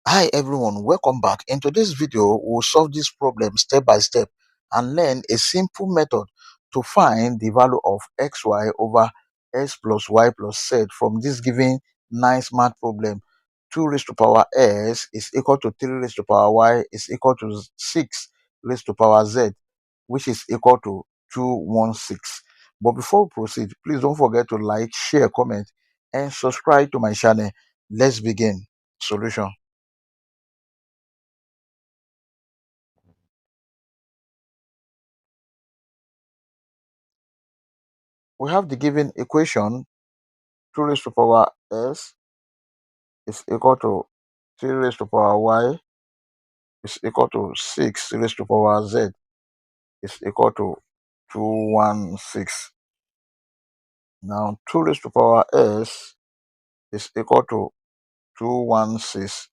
Hi everyone, welcome back. In today's video, we'll solve this problem step by step and learn a simple method to find the value of xy over x plus y plus z from this given nice math problem. 2 raised to power s is equal to 3 raised to power y is equal to 6 raised to power z, which is equal to 216. But before we proceed, please don't forget to like, share, comment, and subscribe to my channel. Let's begin. Solution. We have the given equation 2 raised to power s is equal to 3 raised to power y is equal to 6 raised to power z is equal to 216. Now 2 raised to power s is equal to 216.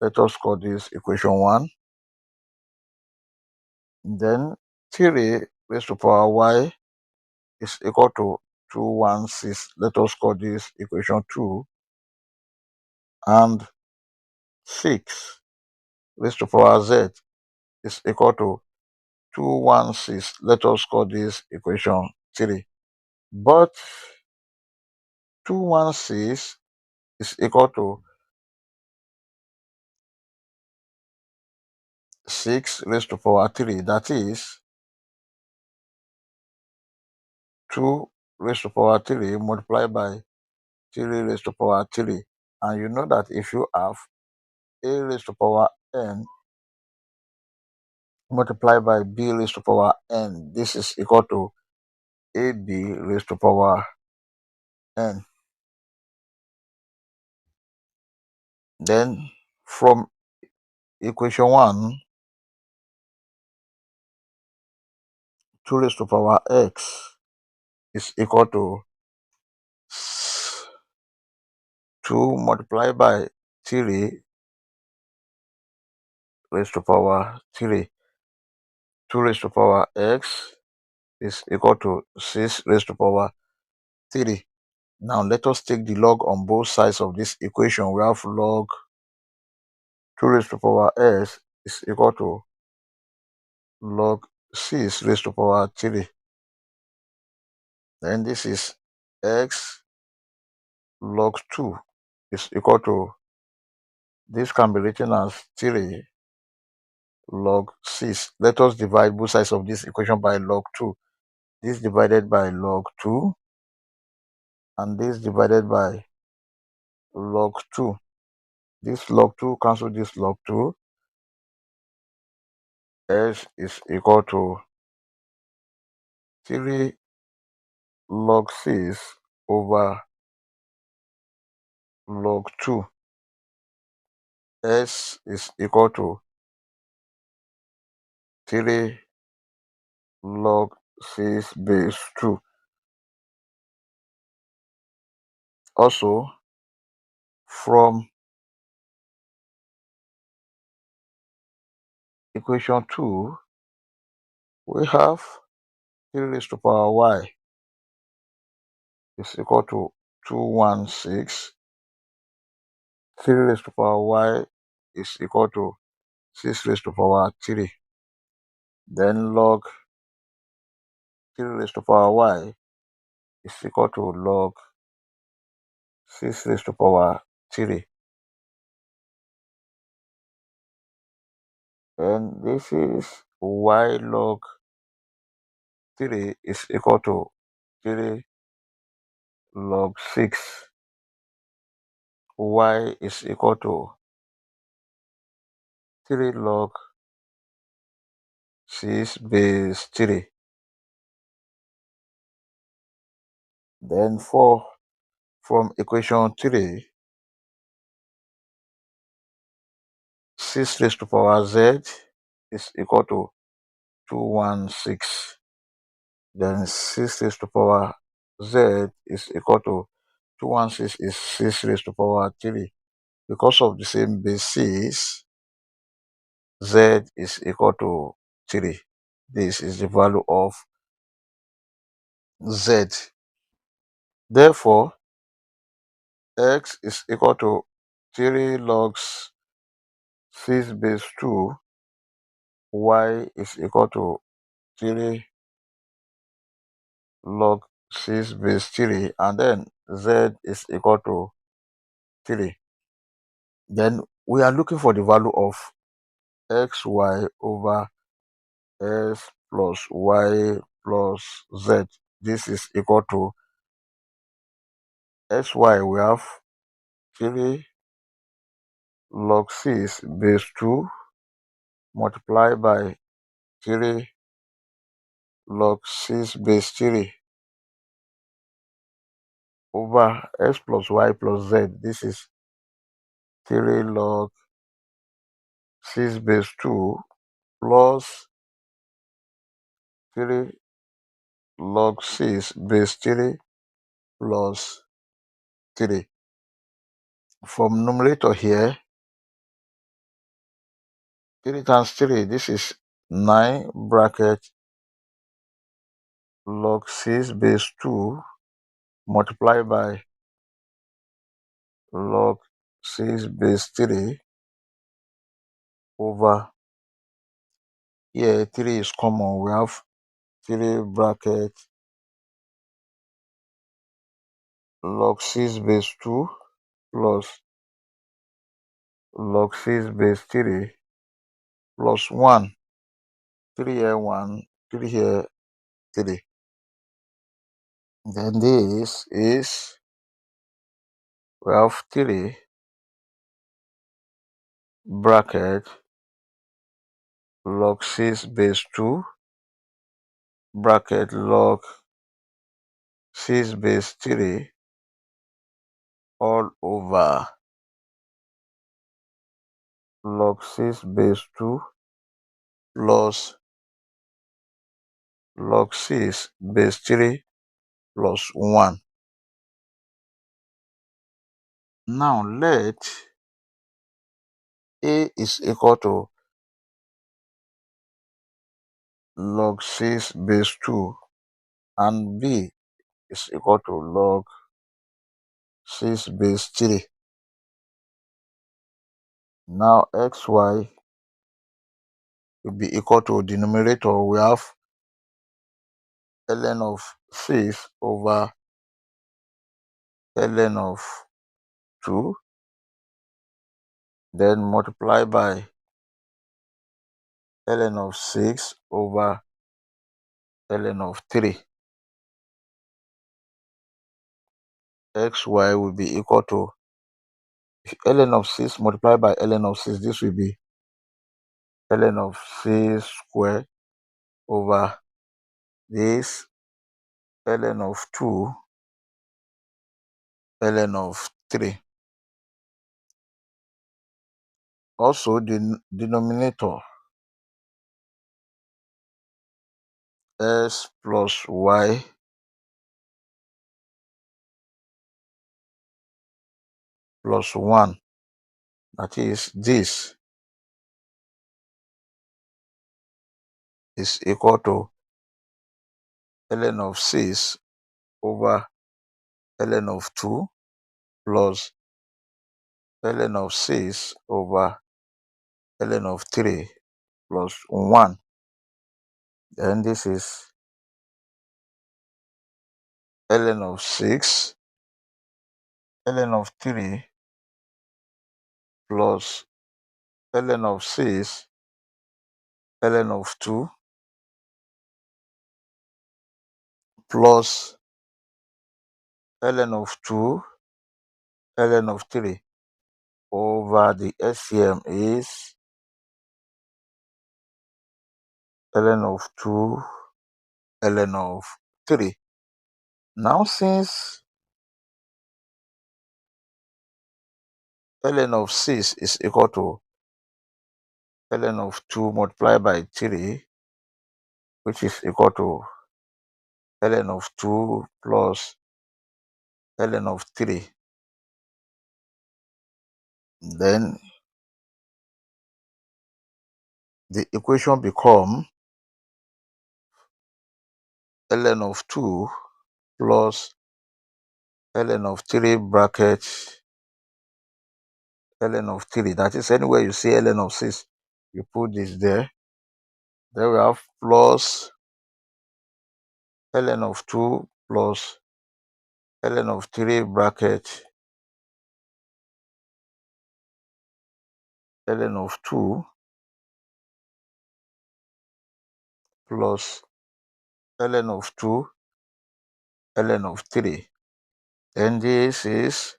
Let us call this equation 1. Then 3 raised to power y is equal to 216. Let us call this equation 2. And 6 raised to power z is equal to 216. Let us call this equation 3. But 216 is equal to 6 raised to power 3. That is 2 raised to power 3 multiplied by 3 raised to power 3. And you know that if you have a raised to power n multiplied by b raised to power n, this is equal to ab raised to power n. Then from equation 1, 2 raised to power x is equal to 2 multiplied by 3 raised to power 3. 2 raised to power x is equal to 6 raised to power 3. Now let us take the log on both sides of this equation. We have log 2 raised to power s is equal to log 6 raised to power 3. Then this is x log 2 is equal to, this can be written as 3 log 6. Let us divide both sides of this equation by log 2. This divided by log 2 and this divided by log 2. This log 2 cancel this log 2. S is equal to 3 log 6 over log 2. S is equal to 3 log 6 base 2. Also, from equation 2, we have 3 raised to power y is equal to 216. 3 raised to power y is equal to 6 raised to power 3. Then log 3 raised to power y is equal to log 6 raised to power 3. And this is y log 3 is equal to 3 log 6. Y is equal to 3 log 6 base 3. Then from equation 3, 6 raised to power z is equal to 216. Then 6 raised to power z is equal to 216 is 6 raised to power 3. Because of the same basis, z is equal to 3. This is the value of z. Therefore, x is equal to 3 logs 6 base 2, y is equal to 3 log 6 base 3, and then z is equal to 3. Then we are looking for the value of xy over s plus y plus z. This is equal to xy. We have 3 log 6 base 2 multiplied by 3 log 6 base 3 over x plus y plus z. This is 3 log 6 base 2 plus 3 log 6 base 3 plus 3. From numerator here, 3 times 3, this is 9 bracket log 6 base 2 multiplied by log 6 base 3 over here. 3 is common. We have 3 bracket log 6 base 2 plus log 6 base 3 plus 1. 3 here 1, 3 here 3. Then this is, we have 3 bracket log 6 base 2 bracket log 6 base 3 all over log 6 base 2 plus log 6 base 3 plus 1. Now let a is equal to log 6 base 2 and b is equal to log 6 base 3. Now xy will be equal to denominator. We have ln of 6 over ln of 2, then multiply by ln of 6 over ln of 3. Xy will be equal to ln of 6 multiplied by ln of 6. This will be ln of 6 square over this ln of 2 ln of 3. Also, the denominator s plus y plus 1, that is, this is equal to ln of 6 over ln of 2 plus ln of 6 over ln of 3 plus 1. Then this is ln of 6 ln of 3 plus ln of 6 ln of 2 plus ln of 2 ln of 3 over the LCM is ln of 2 ln of 3. Now, since ln of 6 is equal to ln of 2 multiplied by 3, which is equal to ln of 2 plus ln of 3, then the equation become ln of 2 plus ln of 3 bracket ln of 3. That is, anywhere you see ln of 6, you put this there. Then we have plus ln of 2 plus ln of 3 bracket ln of 2 plus ln of 2 ln of 3. Then this is,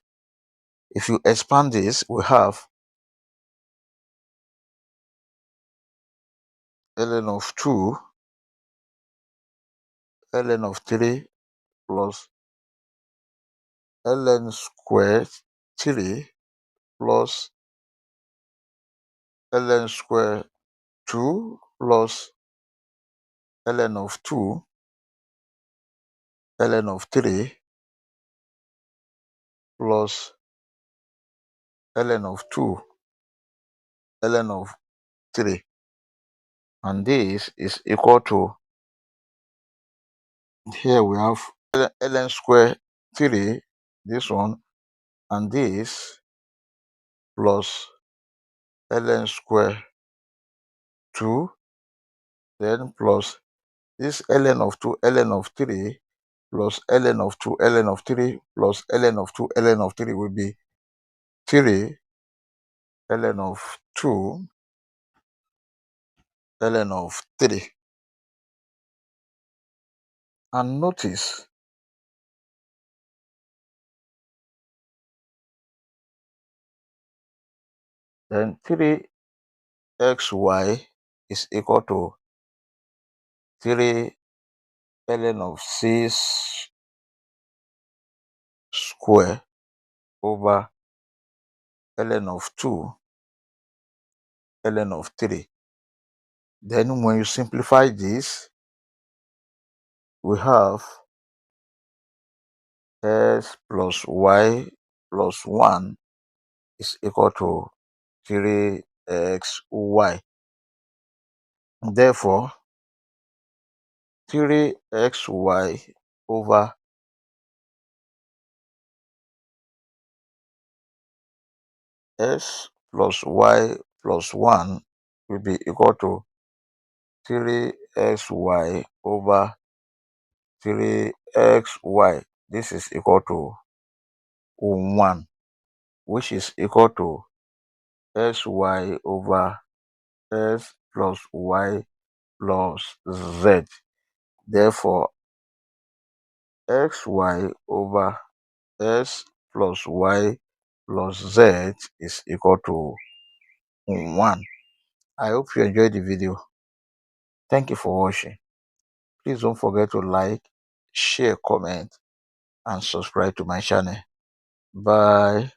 if you expand this, we have ln of 2 ln of 3 plus ln squared 3 plus ln square 2 plus ln of 2 ln of 3 plus ln of 2 ln of 3, and this is equal to, here we have ln square 3, this one, and this plus ln square 2, then plus this ln of 2 ln of 3 plus ln of 2 ln of 3 plus ln of 2 ln of 3 will be 3 ln of 2 ln of 3. And notice then 3xy is equal to 3 ln of 6 square over ln of 2 ln of 3. Then when you simplify this, we have x plus y plus 1 is equal to 3xy. Therefore, 3xy over x plus y plus 1 will be equal to 3xy over 3xy. This is equal to 1, which is equal to xy over x plus y plus z. Therefore, xy over x plus y plus z is equal to 1. I hope you enjoyed the video. Thank you for watching. Please don't forget to like, share, comment, and subscribe to my channel. Bye.